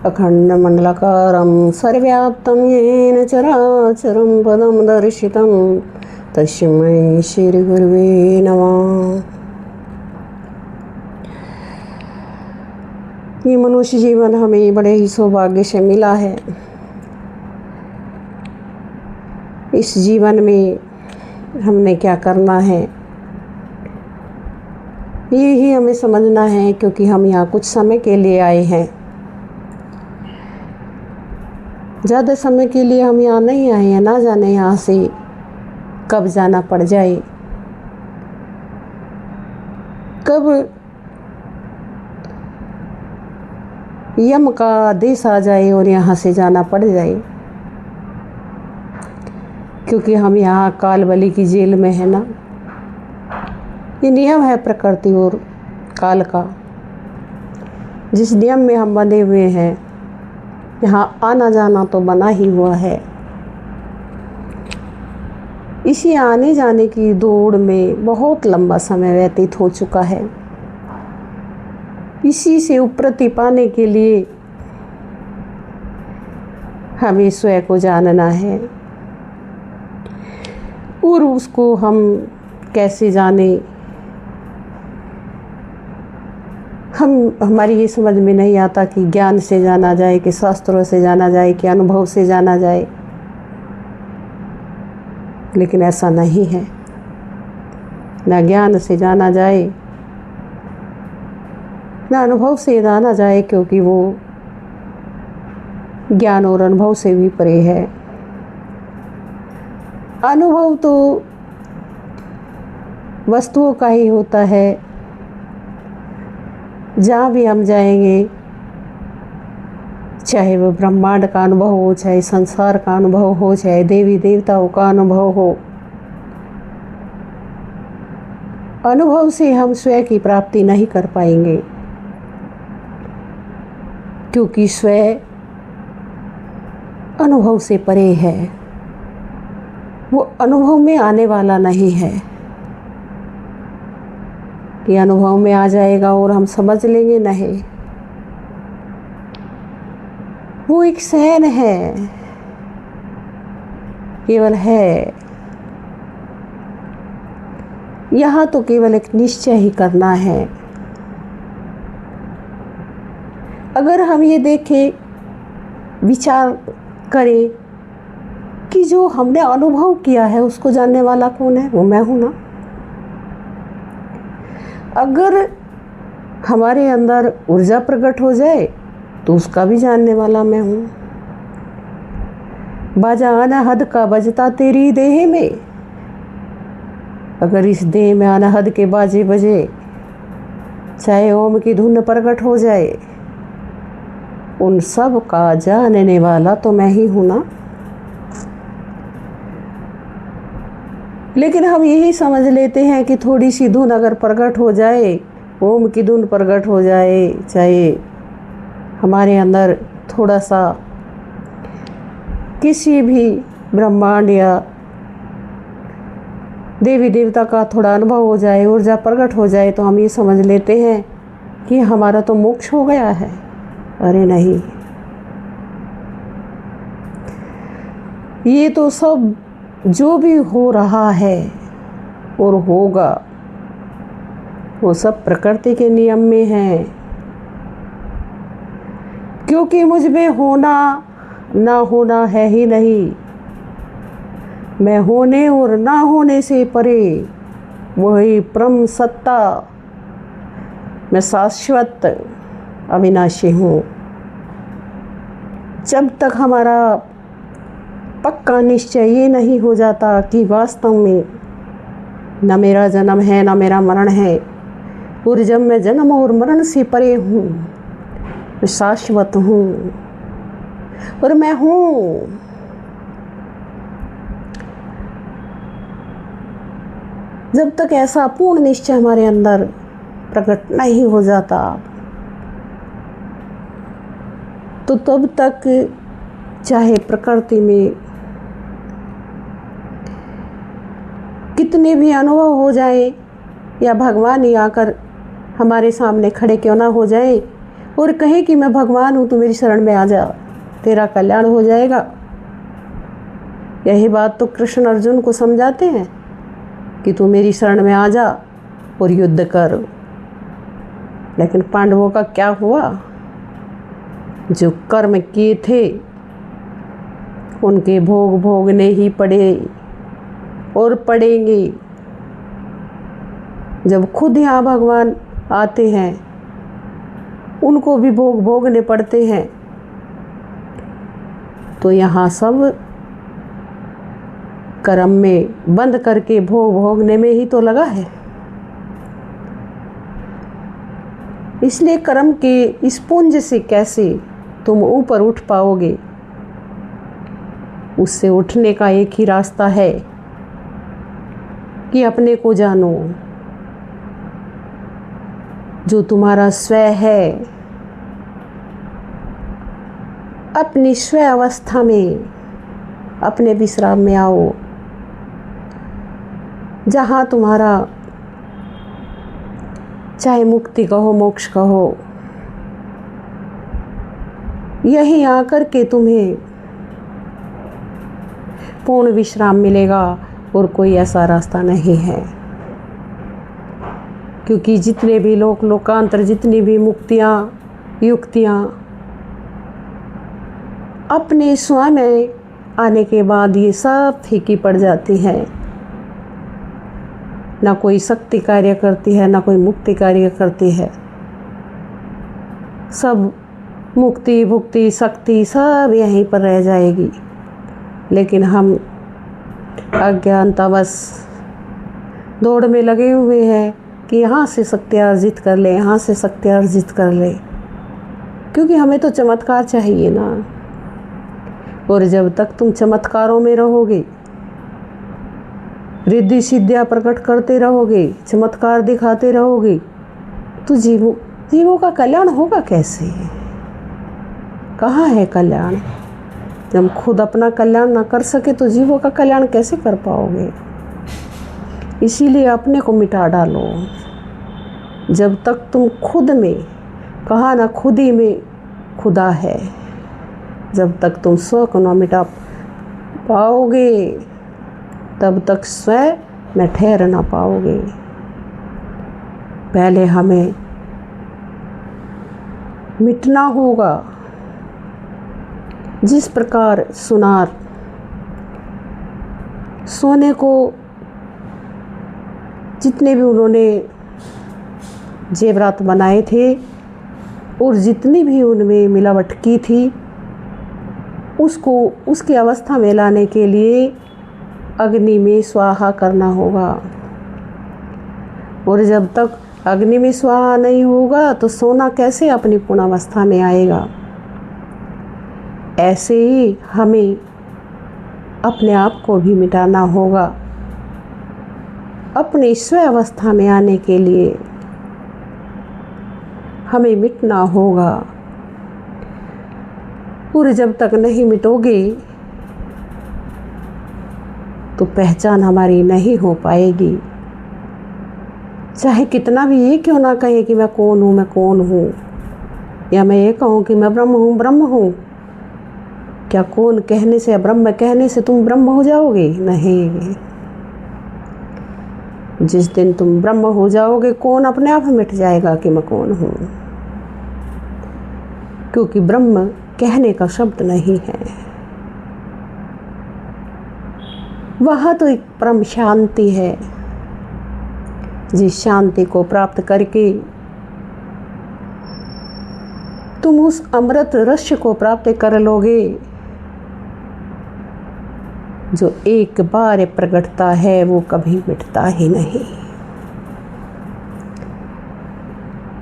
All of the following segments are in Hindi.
अखण्डमण्डलाकारं सर्वव्याप्तं येन चराचरं पदं दर्शितं तस्मै श्रीगुरुवे नमः। ये मनुष्य जीवन हमें बड़े ही सौभाग्य से मिला है। इस जीवन में हमने क्या करना है ये ही हमें समझना है, क्योंकि हम यहाँ कुछ समय के लिए आए हैं। ज़्यादा समय के लिए हम यहाँ नहीं आए हैं, ना जाने यहाँ से कब जाना पड़ जाए, कब यम का आदेश आ जाए और यहाँ से जाना पड़ जाए, क्योंकि हम यहाँ कालबली की जेल में है ना। ये नियम है प्रकृति और काल का। जिस नियम में हम बंधे हुए हैं, यहाँ आना जाना तो बना ही हुआ है। इसी आने जाने की दौड़ में बहुत लंबा समय व्यतीत हो चुका है। इसी से उपरति पाने के लिए हमें स्वयं को जानना है, और उसको हम कैसे जाने, हमारी ये समझ में नहीं आता कि ज्ञान से जाना जाए, कि शास्त्रों से जाना जाए, कि अनुभव से जाना जाए। लेकिन ऐसा नहीं है, ना ज्ञान से जाना जाए, ना अनुभव से जाना जाए, क्योंकि वो ज्ञान और अनुभव से भी परे है। अनुभव तो वस्तुओं का ही होता है। जहाँ भी हम जाएंगे, चाहे वो ब्रह्मांड का अनुभव हो, चाहे संसार का अनुभव हो, चाहे देवी देवताओं का अनुभव हो, अनुभव से हम स्वयं की प्राप्ति नहीं कर पाएंगे, क्योंकि स्वयं अनुभव से परे है। वो अनुभव में आने वाला नहीं है कि अनुभव में आ जाएगा और हम समझ लेंगे, नहीं। वो एक सहन है, केवल है। यहाँ तो केवल एक निश्चय ही करना है। अगर हम ये देखें, विचार करें कि जो हमने अनुभव किया है उसको जानने वाला कौन है? वो मैं हूँ ना। अगर हमारे अंदर ऊर्जा प्रकट हो जाए तो उसका भी जानने वाला मैं हूँ। बाजा अनहद का बजता तेरी देह में, अगर इस देह में अनहद के बाजे बजे, चाहे ओम की धुन प्रकट हो जाए, उन सब का जानने वाला तो मैं ही हूँ ना। लेकिन हम यही समझ लेते हैं कि थोड़ी सी धुन अगर प्रकट हो जाए, ओम की धुन प्रकट हो जाए, चाहे हमारे अंदर थोड़ा सा किसी भी ब्रह्मांड या देवी देवता का थोड़ा अनुभव हो जाए, ऊर्जा प्रकट हो जाए, तो हम ये समझ लेते हैं कि हमारा तो मोक्ष हो गया है। अरे नहीं, ये तो सब जो भी हो रहा है और होगा, वो सब प्रकृति के नियम में है। क्योंकि मुझ में होना ना होना है ही नहीं। मैं होने और ना होने से परे वही परम सत्ता, मैं शाश्वत अविनाशी हूँ। जब तक हमारा पक्का निश्चय ये नहीं हो जाता कि वास्तव में न मेरा जन्म है न मेरा मरण है, और जब मैं जन्म और मरण से परे हूँ, मैं शाश्वत हूँ और मैं हूँ, जब तक ऐसा पूर्ण निश्चय हमारे अंदर प्रकट नहीं हो जाता, तो तब तक चाहे प्रकृति में कितने भी अनुभव हो जाए या भगवान ही आकर हमारे सामने खड़े क्यों ना हो जाए, और कहे कि मैं भगवान हूँ, तू मेरी शरण में आ जा, तेरा कल्याण हो जाएगा। यही बात तो कृष्ण अर्जुन को समझाते हैं कि तू मेरी शरण में आ जा और युद्ध कर। लेकिन पांडवों का क्या हुआ? जो कर्म किए थे उनके भोग भोगने ही पड़े और पड़ेंगे। जब खुद यहाँ भगवान आते हैं उनको भी भोग भोगने पड़ते हैं। तो यहाँ सब कर्म में बंद करके भोग भोगने में ही तो लगा है। इसलिए कर्म के इस पुंज से कैसे तुम ऊपर उठ पाओगे? उससे उठने का एक ही रास्ता है कि अपने को जानो। जो तुम्हारा स्वय है, अपनी स्वय अवस्था में, अपने विश्राम में आओ, जहाँ तुम्हारा चाहे मुक्ति कहो मोक्ष कहो, यहीं आकर के तुम्हें पूर्ण विश्राम मिलेगा और कोई ऐसा रास्ता नहीं है। क्योंकि जितने भी लोकांतर, जितनी भी मुक्तियाँ, युक्तियाँ अपने स्वयं में आने के बाद ये सब फीकी पड़ जाती हैं। ना कोई शक्ति कार्य करती है, ना कोई मुक्ति कार्य करती है। सब मुक्ति भुक्ति शक्ति सब यहीं पर रह जाएगी। लेकिन हम अज्ञानतावश दौड़ में लगे हुए हैं कि यहाँ से शक्ति अर्जित कर ले, यहाँ से शक्ति अर्जित कर ले, क्योंकि हमें तो चमत्कार चाहिए ना। और जब तक तुम चमत्कारों में रहोगे, रिद्धि सिद्धियाँ प्रकट करते रहोगे, चमत्कार दिखाते रहोगे, तो जीवों का कल्याण होगा कैसे? कहाँ है कल्याण? जब खुद अपना कल्याण ना कर सके तो जीवों का कल्याण कैसे कर पाओगे? इसीलिए अपने को मिटा डालो। जब तक तुम खुद में, कहा ना खुद ही में खुदा है, जब तक तुम स्व को न मिटा पाओगे तब तक स्वयं में ठहर ना पाओगे। पहले हमें मिटना होगा। जिस प्रकार सुनार सोने को, जितने भी उन्होंने जेवरात बनाए थे और जितनी भी उनमें मिलावट की थी, उसको उसकी अवस्था में लाने के लिए अग्नि में स्वाहा करना होगा। और जब तक अग्नि में स्वाहा नहीं होगा तो सोना कैसे अपनी पूर्णावस्था में आएगा? ऐसे ही हमें अपने आप को भी मिटाना होगा। अपनी स्वयं अवस्था में आने के लिए हमें मिटना होगा। और जब तक नहीं मिटोगे तो पहचान हमारी नहीं हो पाएगी। चाहे कितना भी ये क्यों ना कहे कि मैं कौन हूँ, मैं कौन हूँ, या मैं ये कहूँ कि मैं ब्रह्म हूँ, ब्रह्म हूँ। क्या कौन कहने से या ब्रह्म कहने से तुम ब्रह्म हो जाओगे? नहीं। जिस दिन तुम ब्रह्म हो जाओगे, कौन अपने आप मिट जाएगा कि मैं कौन हूँ। क्योंकि ब्रह्म कहने का शब्द नहीं है। वह तो एक परम शांति है। जिस शांति को प्राप्त करके तुम उस अमृत रस को प्राप्त कर लोगे, जो एक बार प्रकटता है वो कभी मिटता ही नहीं।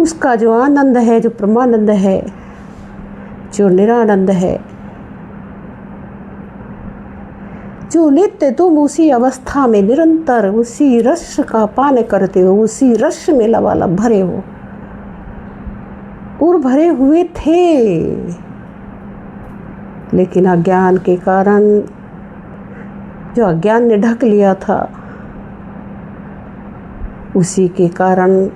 उसका जो आनंद है, जो परमानंद है, जो निरानंद है, जो नित्य तुम उसी अवस्था में निरंतर उसी रस का पान करते हो, उसी रस में लबालब भरे हो और भरे हुए थे। लेकिन अज्ञान के कारण, जो अज्ञान ने ढक लिया था, उसी के कारण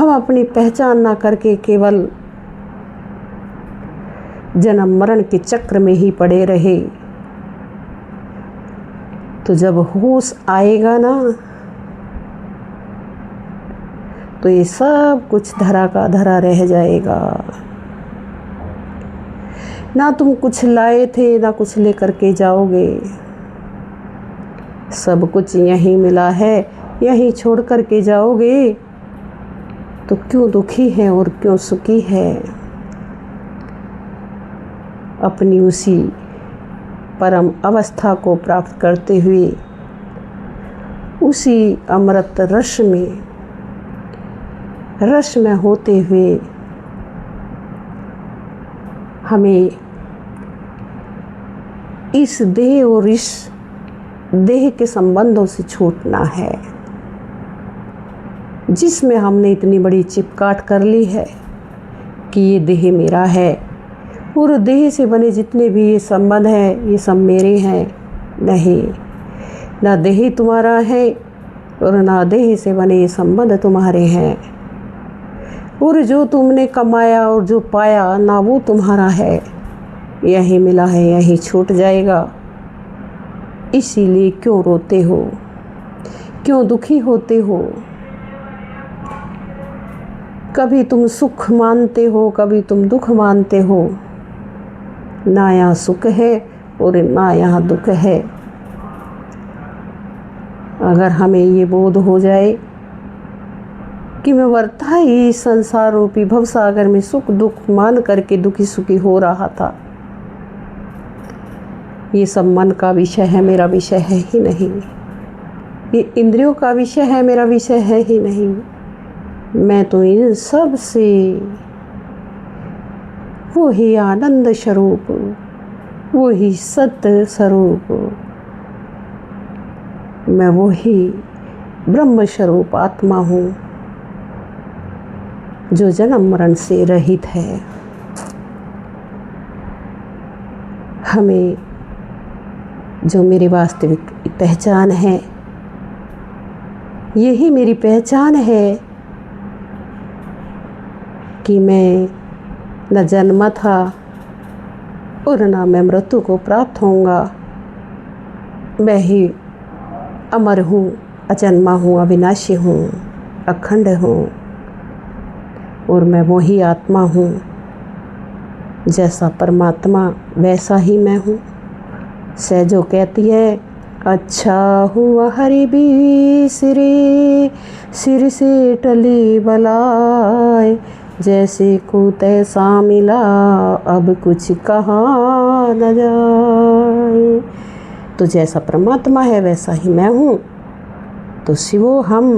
हम अपनी पहचान ना करके केवल जन्म मरण के चक्र में ही पड़े रहे, तो जब होश आएगा ना, तो ये सब कुछ धरा का धरा रह जाएगा। ना तुम कुछ लाए थे, ना कुछ लेकर के जाओगे। सब कुछ यहीं मिला है, यहीं छोड़ कर के जाओगे। तो क्यों दुखी है और क्यों सुखी है? अपनी उसी परम अवस्था को प्राप्त करते हुए, उसी अमृत रस में होते हुए हमें इस देह और इस देह के संबंधों से छूटना है, जिसमें हमने इतनी बड़ी चिपकाट कर ली है कि ये देह मेरा है और देह से बने जितने भी ये संबंध हैं, ये सब मेरे हैं। नहीं, ना देह तुम्हारा है और ना देह से बने ये संबंध तुम्हारे हैं। और जो तुमने कमाया और जो पाया, ना वो तुम्हारा है। यही मिला है, यही छूट जाएगा। इसीलिए क्यों रोते हो, क्यों दुखी होते हो? कभी तुम सुख मानते हो, कभी तुम दुख मानते हो। ना यहाँ सुख है और ना यहाँ दुख है। अगर हमें ये बोध हो जाए कि मैं वर्ता ही संसार रूपी भवसागर में सुख दुख मान करके दुखी सुखी हो रहा था, ये सब मन का विषय है, मेरा विषय है ही नहीं। ये इंद्रियों का विषय है, मेरा विषय है ही नहीं। मैं तो इन सब से वो ही आनंद स्वरूप, वो ही सत्य स्वरूप, मैं वो ही ब्रह्म स्वरूप आत्मा हूँ, जो जन्म मरण से रहित है। हमें जो मेरी वास्तविक पहचान है, यही मेरी पहचान है कि मैं न जन्मा था और न मैं मृत्यु को प्राप्त होऊंगा। मैं ही अमर हूँ, अजन्मा हूँ, अविनाशी हूँ, अखंड हूँ और मैं वही आत्मा हूँ। जैसा परमात्मा वैसा ही मैं हूँ। सहजो कहती है, अच्छा हुआ हरि बिसरे, सिर से टली बलाए, जैसे को तैसा मिला अब कुछ कहा न जाए। तो जैसा परमात्मा है वैसा ही मैं हूँ। तो शिवो हम